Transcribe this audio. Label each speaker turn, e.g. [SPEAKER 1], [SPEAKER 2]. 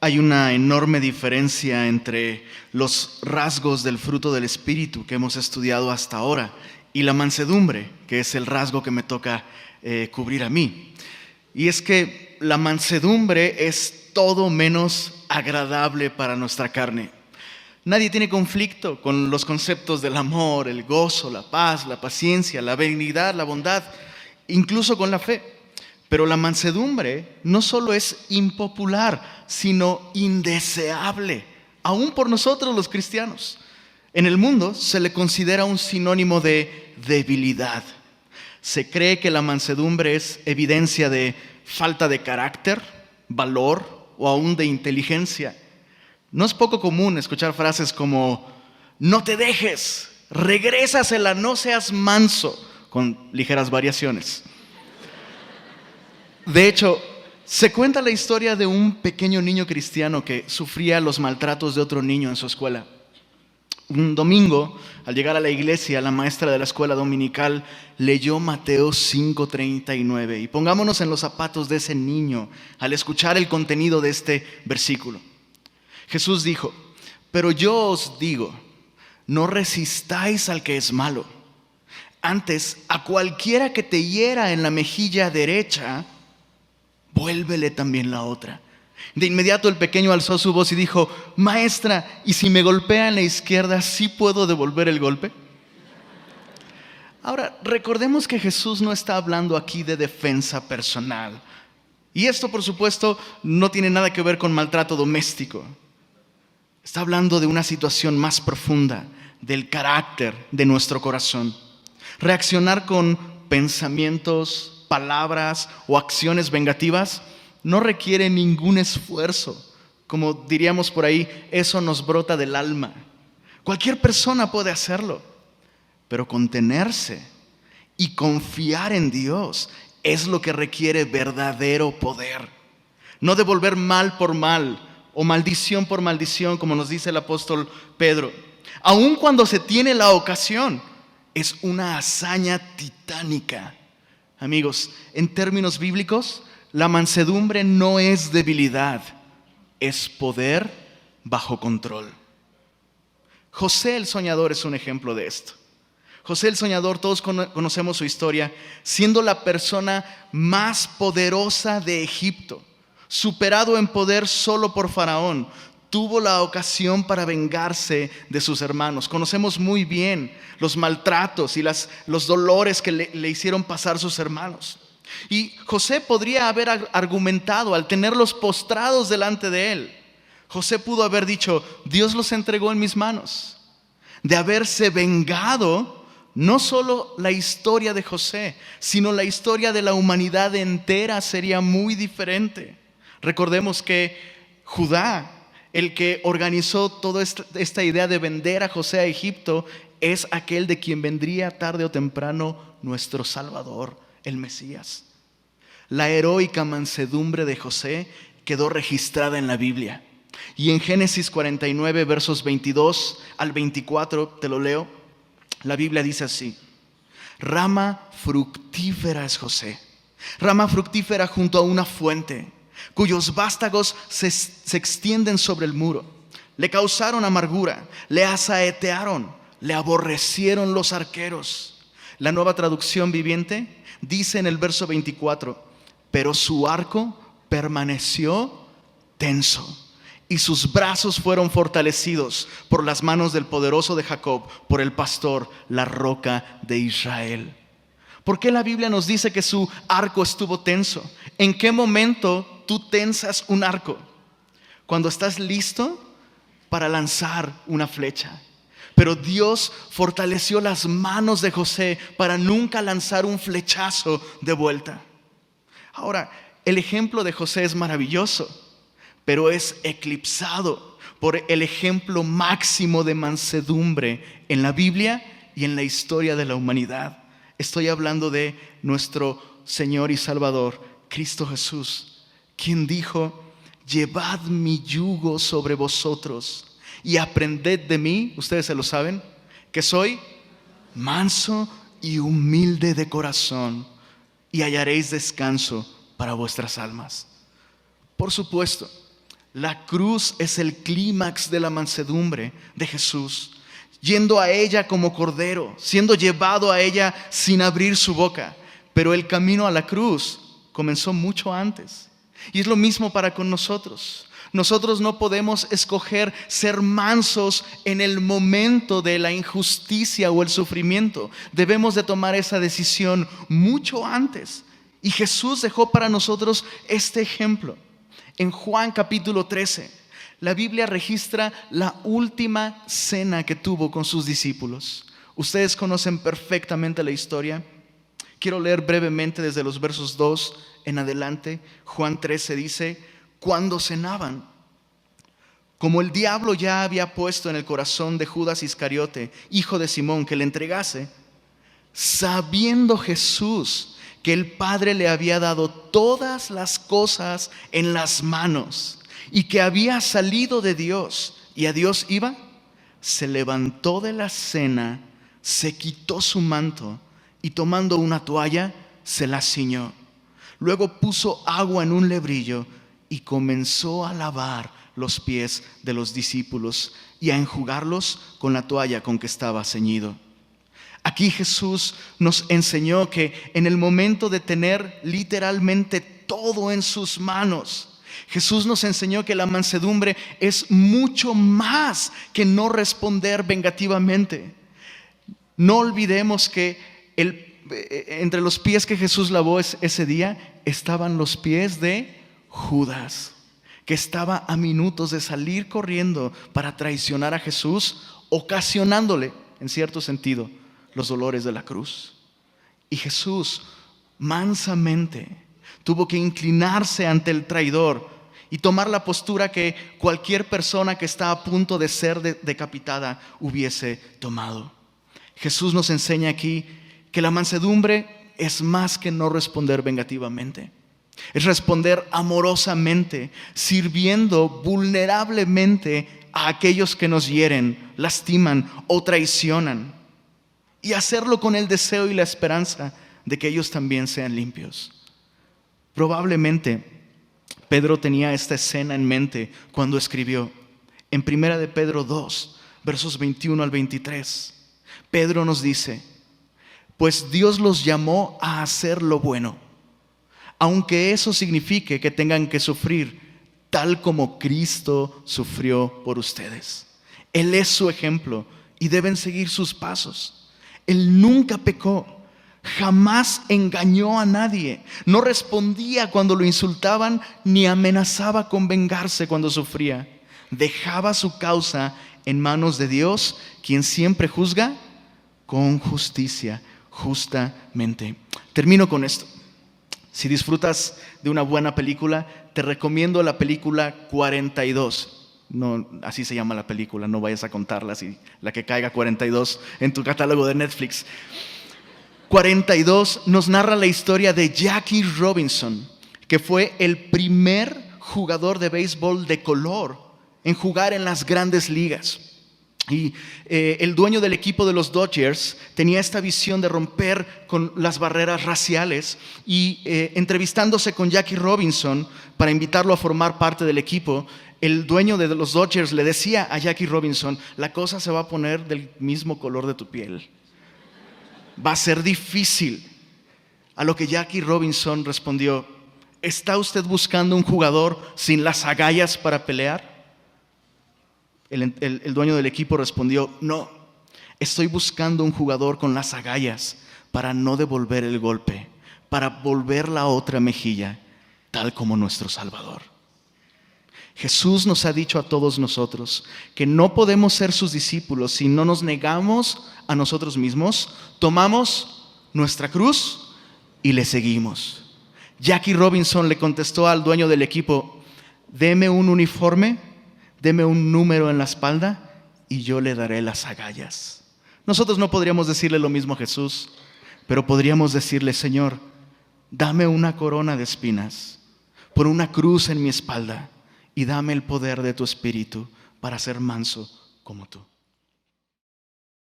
[SPEAKER 1] Hay una enorme diferencia entre los rasgos del fruto del Espíritu que hemos estudiado hasta ahora y la mansedumbre, que es el rasgo que me toca cubrir a mí. Y es que la mansedumbre es todo menos agradable para nuestra carne. Nadie tiene conflicto con los conceptos del amor, el gozo, la paz, la paciencia, la benignidad, la bondad, incluso con la fe. Pero la mansedumbre no solo es impopular, sino indeseable, aún por nosotros los cristianos. En el mundo se le considera un sinónimo de debilidad. Se cree que la mansedumbre es evidencia de falta de carácter, valor o aún de inteligencia. No es poco común escuchar frases como no te dejes, regrésasela, no seas manso, con ligeras variaciones. De hecho, se cuenta la historia de un pequeño niño cristiano que sufría los maltratos de otro niño en su escuela. Un domingo, al llegar a la iglesia, la maestra de la escuela dominical leyó Mateo 5:39. Y pongámonos en los zapatos de ese niño al escuchar el contenido de este versículo. Jesús dijo: pero yo os digo, no resistáis al que es malo. Antes, a cualquiera que te hiera en la mejilla derecha, vuélvele también la otra. De inmediato el pequeño alzó su voz y dijo: maestra, ¿y si me golpea en la izquierda, sí puedo devolver el golpe? Ahora, recordemos que Jesús no está hablando aquí de defensa personal. Y esto, por supuesto, no tiene nada que ver con maltrato doméstico. Está hablando de una situación más profunda, del carácter de nuestro corazón. Reaccionar con pensamientos, palabras o acciones vengativas no requiere ningún esfuerzo. Como diríamos por ahí, eso nos brota del alma. Cualquier persona puede hacerlo, pero contenerse y confiar en Dios es lo que requiere verdadero poder. No devolver mal por mal o maldición por maldición, como nos dice el apóstol Pedro. Aun cuando se tiene la ocasión, es una hazaña titánica. Amigos, en términos bíblicos, la mansedumbre no es debilidad, es poder bajo control. José el soñador es un ejemplo de esto. José el soñador, todos conocemos su historia, siendo la persona más poderosa de Egipto, superado en poder solo por Faraón, tuvo la ocasión para vengarse de sus hermanos. Conocemos muy bien los maltratos y los dolores que le hicieron pasar sus hermanos. Y José podría haber argumentado al tenerlos postrados delante de él. José pudo haber dicho: Dios los entregó en mis manos. De haberse vengado, no solo la historia de José, sino la historia de la humanidad entera sería muy diferente. Recordemos que Judá, el que organizó toda esta idea de vender a José a Egipto, es aquel de quien vendría tarde o temprano nuestro Salvador, el Mesías. La heroica mansedumbre de José quedó registrada en la Biblia. Y en Génesis 49, versos 22 al 24, te lo leo. La Biblia dice así: rama fructífera es José, rama fructífera junto a una fuente, cuyos vástagos se extienden sobre el muro. Le causaron amargura, le asaetearon, le aborrecieron los arqueros. La Nueva Traducción Viviente dice en el verso 24: pero su arco permaneció tenso y sus brazos fueron fortalecidos por las manos del poderoso de Jacob, por el pastor, la roca de Israel. ¿Por qué la Biblia nos dice que su arco estuvo tenso? ¿En qué momento tú tensas un arco? Cuando estás listo para lanzar una flecha. Pero Dios fortaleció las manos de José para nunca lanzar un flechazo de vuelta. Ahora, el ejemplo de José es maravilloso, pero es eclipsado por el ejemplo máximo de mansedumbre en la Biblia y en la historia de la humanidad. Estoy hablando de nuestro Señor y Salvador, Cristo Jesús, quien dijo: llevad mi yugo sobre vosotros y aprended de mí, ustedes se lo saben, que soy manso y humilde de corazón, y hallaréis descanso para vuestras almas. Por supuesto, La cruz es el clímax de la mansedumbre de Jesús, yendo a ella como cordero, siendo llevado a ella sin abrir su boca. Pero el camino a la cruz comenzó mucho antes. Y es lo mismo para con nosotros. Nosotros no podemos escoger ser mansos en el momento de la injusticia o el sufrimiento. Debemos de tomar esa decisión mucho antes. Y Jesús dejó para nosotros este ejemplo. En Juan capítulo 13, la Biblia registra la última cena que tuvo con sus discípulos. Ustedes conocen perfectamente la historia. Quiero leer brevemente desde los versos 2 en adelante. Juan 13 dice: cuando cenaban, como el diablo ya había puesto en el corazón de Judas Iscariote, hijo de Simón, que le entregase, sabiendo Jesús que el Padre le había dado todas las cosas en las manos y que había salido de Dios y a Dios iba, se levantó de la cena, se quitó su manto y tomando una toalla se la ciñó. Luego puso agua en un lebrillo y comenzó a lavar los pies de los discípulos y a enjugarlos con la toalla con que estaba ceñido. Aquí Jesús nos enseñó que en el momento de tener literalmente todo en sus manos, Jesús nos enseñó que la mansedumbre es mucho más que no responder vengativamente. No olvidemos que entre los pies que Jesús lavó ese día estaban los pies de Judas, que estaba a minutos de salir corriendo para traicionar a Jesús, ocasionándole, en cierto sentido, los dolores de la cruz. Y Jesús mansamente tuvo que inclinarse ante el traidor y tomar la postura que cualquier persona que está a punto de ser decapitada hubiese tomado. Jesús nos enseña aquí que la mansedumbre es más que no responder vengativamente. Es responder amorosamente, sirviendo vulnerablemente a aquellos que nos hieren, lastiman o traicionan. Y hacerlo con el deseo y la esperanza de que ellos también sean limpios. Probablemente Pedro tenía esta escena en mente cuando escribió en 1 de Pedro 2, versos 21 al 23. Pedro nos dice: pues Dios los llamó a hacer lo bueno, aunque eso signifique que tengan que sufrir, tal como Cristo sufrió por ustedes. Él es su ejemplo y deben seguir sus pasos. Él nunca pecó, jamás engañó a nadie, no respondía cuando lo insultaban, ni amenazaba con vengarse cuando sufría. Dejaba su causa en manos de Dios, quien siempre juzga con justicia, justamente. Termino con esto. Si disfrutas de una buena película, te recomiendo la película 42. No, así se llama la película, no vayas a contarla así, la que caiga 42 en tu catálogo de Netflix. 42 nos narra la historia de Jackie Robinson, que fue el primer jugador de béisbol de color en jugar en las grandes ligas. Y el dueño del equipo de los Dodgers tenía esta visión de romper con las barreras raciales y entrevistándose con Jackie Robinson para invitarlo a formar parte del equipo, el dueño de los Dodgers le decía a Jackie Robinson: la cosa se va a poner del mismo color de tu piel, va a ser difícil. A lo que Jackie Robinson respondió: ¿está usted buscando un jugador sin las agallas para pelear? El dueño del equipo respondió: no, estoy buscando un jugador con las agallas para no devolver el golpe, para volver la otra mejilla, tal como nuestro Salvador. Jesús nos ha dicho a todos nosotros que no podemos ser sus discípulos si no nos negamos a nosotros mismos, tomamos nuestra cruz y le seguimos. Jackie Robinson le contestó al dueño del equipo: deme un uniforme, deme un número en la espalda y yo le daré las agallas. Nosotros no podríamos decirle lo mismo a Jesús, pero podríamos decirle: Señor, dame una corona de espinas, pon una cruz en mi espalda y dame el poder de tu Espíritu para ser manso como tú.